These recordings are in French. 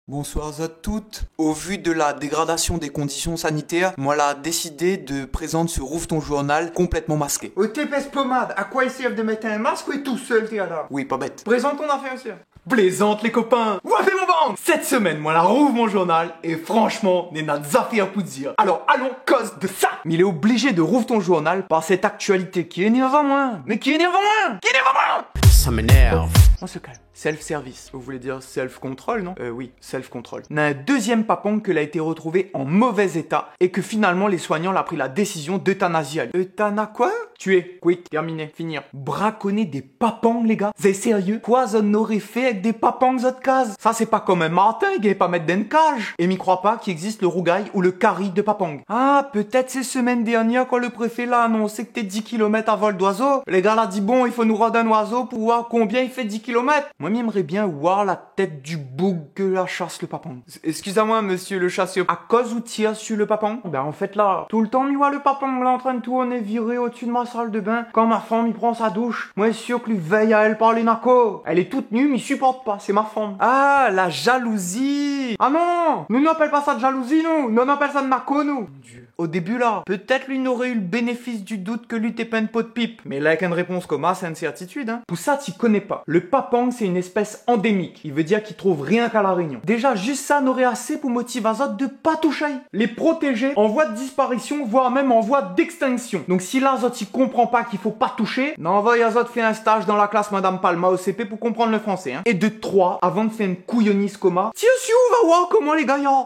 Bonsoir à toutes. Au vu de la dégradation des conditions sanitaires, moi l'a décidé de présenter ce Rouvre ton journal complètement masqué. Au TPS pommade, à quoi il sert de mettre un masque ou est tout seul t'es là? Oui, pas bête. Présente ton affaire aussi. Plaisante les copains. Wafé mon bande. Cette semaine, moi la rouvre mon journal et franchement, n'est n'a affaires pour dire. Alors allons cause de ça. Mais il est obligé de rouvre ton journal par cette actualité qui énerve à moi. Mais qui énerve à moi. Qui énerve à moi. Ça m'énerve. On se calme. Self-service. Vous voulez dire self-control, non? Oui, self-control. On a un deuxième papon qui a été retrouvé en mauvais état et que finalement les soignants ont pris la décision d'euthanasier. Euthana quoi? Tuer. Quick. Terminé. Finir. Braconner des papangs, les gars? C'est sérieux? Quoi, on aurait fait avec des papangs autre case? Ça, c'est pas comme un martin, il va pas mettre dans une cage. Et m'y croit pas qu'il existe le rougail ou le carry de papang. Ah, peut-être ces semaines dernières quand le préfet l'a annoncé que t'es 10 km à vol d'oiseau. Les gars l'a dit bon, il faut nous rendre un oiseau pour voir combien il fait 10 km. Moi, j'aimerais bien voir la tête du bouc que la chasse le papang. Excusez-moi, monsieur le chasseur. À cause ou tire sur le papang? Ben, en fait, là, tout le temps, m'y voit le papang là en train de tourner viré au-dessus de ma salle de bain. Quand ma femme, il prend sa douche. Moi, sûr que lui veille à elle par les nacos. Elle est toute nue, mais il supporte pas. C'est ma femme. Ah, la jalousie. Ah non! Nous n'appelle pas ça de jalousie, nous. Nous on appelle ça de naco, nous. Mon Dieu. Au début, là, peut-être lui n'aurait eu le bénéfice du doute que lui t'es pas une pot de pipe. Mais là, avec une réponse comme ça, c'est une certitude, hein. Pour ça, t'y connais pas. Le papang, c'est une espèce endémique. Il veut dire qu'il trouve rien qu'à la Réunion. Déjà, juste ça n'aurait assez pour motiver Azot de pas toucher. Les protéger en voie de disparition, voire même en voie d'extinction. Donc si l'Azot il comprend pas qu'il faut pas toucher, n'envoie Azot faire un stage dans la classe Madame Palma au CP pour comprendre le français, hein. Et de 3, avant de faire une couillonise coma, tiens si on va voir comment les gars y a.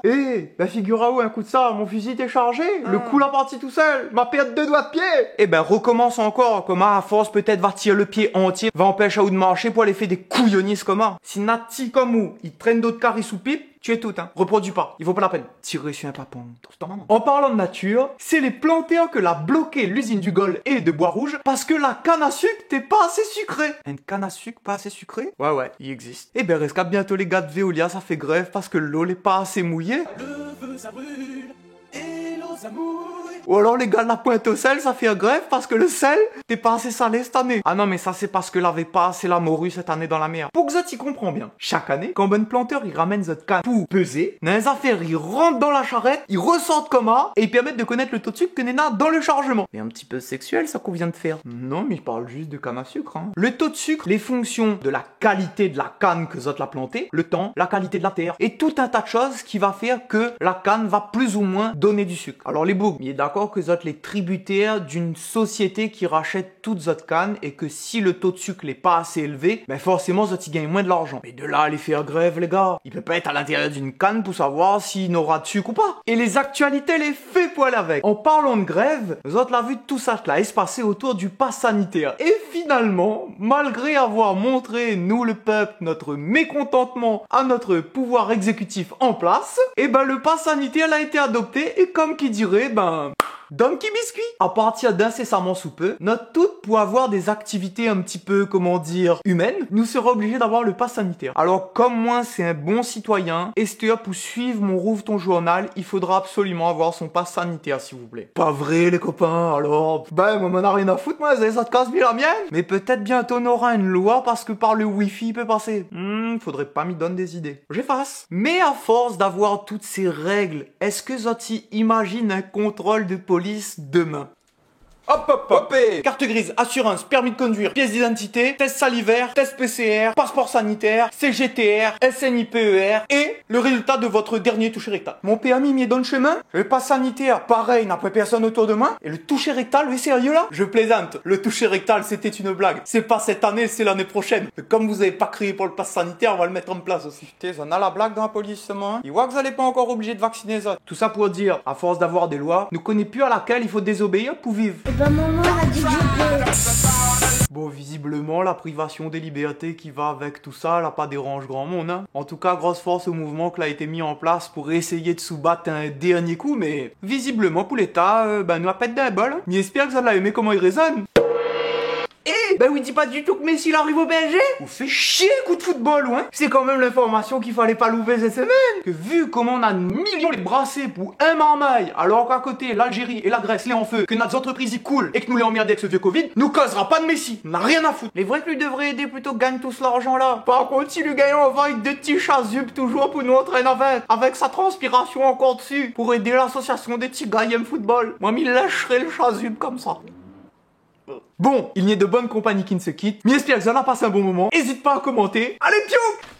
Ben figure-à-vous un coup de ça, mon fusil était chargé, le coup l'a parti tout seul, m'a perdu 2 doigts de pied. Et ben recommence encore, comment à force peut-être va tirer le pied entier, va empêcher à ou de marcher pour aller faire des couillonnises comment. Si Nati comme où, il traîne d'autres caries sous pipe, tu es tout, hein. Reproduis pas. Il vaut pas la peine. Tirer sur un papon. En parlant de nature, c'est les planteurs que l'a bloqué l'usine du Gol et de Bois-Rouge parce que la canne à sucre t'es pas assez sucrée. Une canne à sucre pas assez sucrée? Ouais, il existe. Et ben rescapent bientôt les gars de Veolia, ça fait grève parce que l'eau n'est pas assez mouillée. Le feu ça brûle et l'eau ça mouille. Ou alors les gars de la Pointe au sel, ça fait grève parce que le sel t'es pas assez salé cette année. Ah non mais ça c'est parce que l'avait pas assez la morue cette année dans la mer. Pour que ça t'y comprends bien. Chaque année, quand bon planteur il ramène cette canne pour peser, dans les affaires ils rentrent dans la charrette, ils ressortent comme ça et ils permettent de connaître le taux de sucre que Nena dans le chargement. Et un petit peu sexuel ça qu'on vient de faire. Non mais je parle juste de canne à sucre, hein. Le taux de sucre, les fonctions de la qualité de la canne que Zot l'a plantée, le temps, la qualité de la terre et tout un tas de choses qui va faire que la canne va plus ou moins donner du sucre. Alors les bougs, il est d'accord que Zot les tributaire d'une société qui rachète toutes Zot cannes et que si le taux de sucre n'est pas assez élevé, ben forcément Zot y gagne moins de l'argent. Mais de là à aller faire grève les gars, il peut pas être à l'intérieur d'une canne pour savoir s'il n'aura de sucre ou pas. Et les actualités les fait poil avec. En parlant de grève, Zot l'a vu tout ça là se passer autour du pass sanitaire. Et finalement, malgré avoir montré nous le peuple notre mécontentement à notre pouvoir exécutif en place, et ben le pass sanitaire a été adopté et comme qui dirait Donkey Biscuit. À partir d'incessamment sous peu, notre toute pour avoir des activités un petit peu, comment dire, humaines, nous sera obligé d'avoir le pass sanitaire. Alors comme moi c'est un bon citoyen, et pour suivre mon Rouvre ton journal, il faudra absolument avoir son pass sanitaire s'il vous plaît. Pas vrai les copains, alors moi m'en a rien à foutre moi, ça te casse bien la mienne. Mais peut-être bientôt on aura une loi parce que par le wifi il peut passer. Faudrait pas m'y donner des idées. J'efface. Mais à force d'avoir toutes ces règles, est-ce que Zoti imagine un contrôle de police demain? Hop. Carte grise, assurance, permis de conduire, pièce d'identité, test salivaire, test PCR, passeport sanitaire, CGTR, SNIPER et le résultat de votre dernier toucher rectal. Mon permis m'y est dans le chemin. Le pass sanitaire, pareil, n'a pas personne autour de moi. Et le toucher rectal, oui sérieux là? Je plaisante. Le toucher rectal, c'était une blague. C'est pas cette année, c'est l'année prochaine. Mais comme vous avez pas crié pour le pass sanitaire, on va le mettre en place aussi. Putain, on a la blague dans la police seulement. Il voit que vous n'allez pas encore obligé de vacciner ça. Tout ça pour dire, à force d'avoir des lois, nous connaissons plus à laquelle il faut désobéir pour vivre. Maman a dit que je peux. Bon, visiblement, la privation des libertés qui va avec tout ça, là, pas dérange grand monde, hein. En tout cas, grosse force au mouvement qui a été mis en place pour essayer de soubattre un dernier coup, mais visiblement, pour l'État, nous a pas de bol. Mais j'espère que ça l'a aimé comment il résonne. Et Ben oui, dis pas du tout que Messi il arrive au PSG. Vous fait chier, coup de football, ouais. C'est quand même l'information qu'il fallait pas louper cette semaine. Que vu comment on a millions les brassés pour un marmaille, alors qu'à côté, l'Algérie et la Grèce, les en feu, que notre entreprise y coule et que nous les emmerdés avec ce vieux Covid, nous causera pas de Messi. On n'a rien à foutre. Les vrais que lui devrait aider plutôt que gagne tout cet argent-là. Par contre, si lui gagne, on va avec des petits chasubles toujours pour nous entraîner avec sa transpiration encore dessus, pour aider l'association des petits gars football. Moi, m'il lâcherait le chasuble comme ça. Bon, il n'y a de bonne compagnie qui ne se quitte, mais j'espère que vous en avez passé un bon moment. N'hésite pas à commenter. Allez, piouk!